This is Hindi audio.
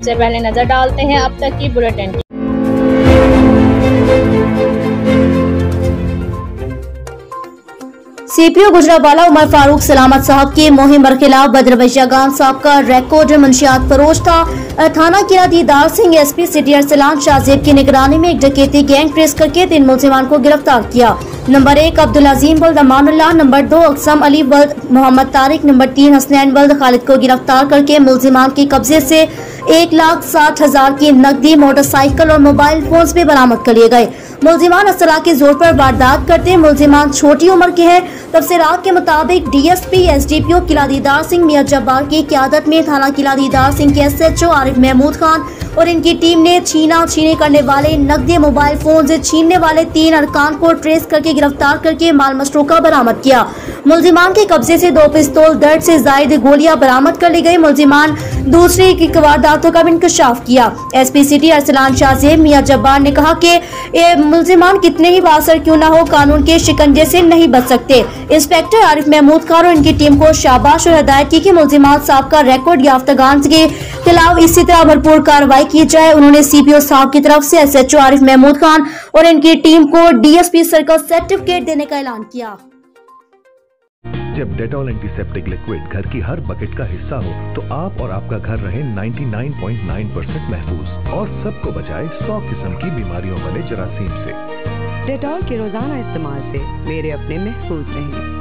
सबसे पहले नजर डालते हैं अब तक की बुलेटिन की। सीपीओ गुजरावाला उमर फारूक सलामत साहब की मुहिम बरखिलाफ बदरवैया खान साहब का रिकॉर्ड मंशियात फरोश था। थाना किला दीदार सिंह एसपी सिटी अरसलान शाहजेब की निगरानी में एक डकैती गैंग ट्रेस करके 3 मुलजिमान को गिरफ्तार किया। नंबर 1 अब्दुल अजीम वल्द अमानुल्लाह, नंबर 2 अक्सम अली वल्द मोहम्मद तारिक, नंबर 3 हसनैन वल्द खालिद को गिरफ्तार करके मुलजिमान के कब्जे से 1,60,000 की नकदी, मोटरसाइकिल और मोबाइल फोन भी बरामद कर लिए गए। मुलजिमान असरा के जोर पर वारदात करते। मुलजिमान छोटी उम्र के हैं। तफसीरात के मुताबिक डीएसपी एसडीपीओ किला दीदार सिंह मियां जब्बार की क़यादत में थाना किला दीदार सिंह के एसएचओ आरिफ महमूद खान और इनकी टीम ने छीने करने वाले नकदी, मोबाइल फोन से छीनने वाले 3 अरकान को ट्रेस करके गिरफ्तार करके माल मसरूका बरामद किया। मुलजिमान के कब्जे से 2 पिस्तौल, दर्ज से जायद गोलियां बरामद कर ली गई। मुलजिमान दूसरी की वारदातों का भी इंकशाफ किया। एसपी सिटी अरसलान शाहजेब मियां जब्बार ने कहा कि मुलजिमान कितने ही बासर क्यों न हो, कानून के शिकंजे से नहीं बच सकते। इंस्पेक्टर आरिफ महमूद खान और इनकी टीम को शाबाश और हिदायत की कि मुलजिमान साहब का रिकॉर्ड याफ्तागान के खिलाफ इसी तरह भरपूर कार्रवाई की जाए। उन्होंने सीपीओ साहब की तरफ से एसएचओ आरिफ महमूद खान और इनकी टीम को डीएसपी सर्कल सर्टिफिकेट देने का ऐलान किया। जब डेटॉल एंटीसेप्टिक लिक्विड घर की हर बकेट का हिस्सा हो तो आप और आपका घर रहे 99.9% महफूज और सबको बचाए 100 किस्म की बीमारियों वाले जरासीम से। डेटॉल के रोजाना इस्तेमाल से मेरे अपने महफूज रहें।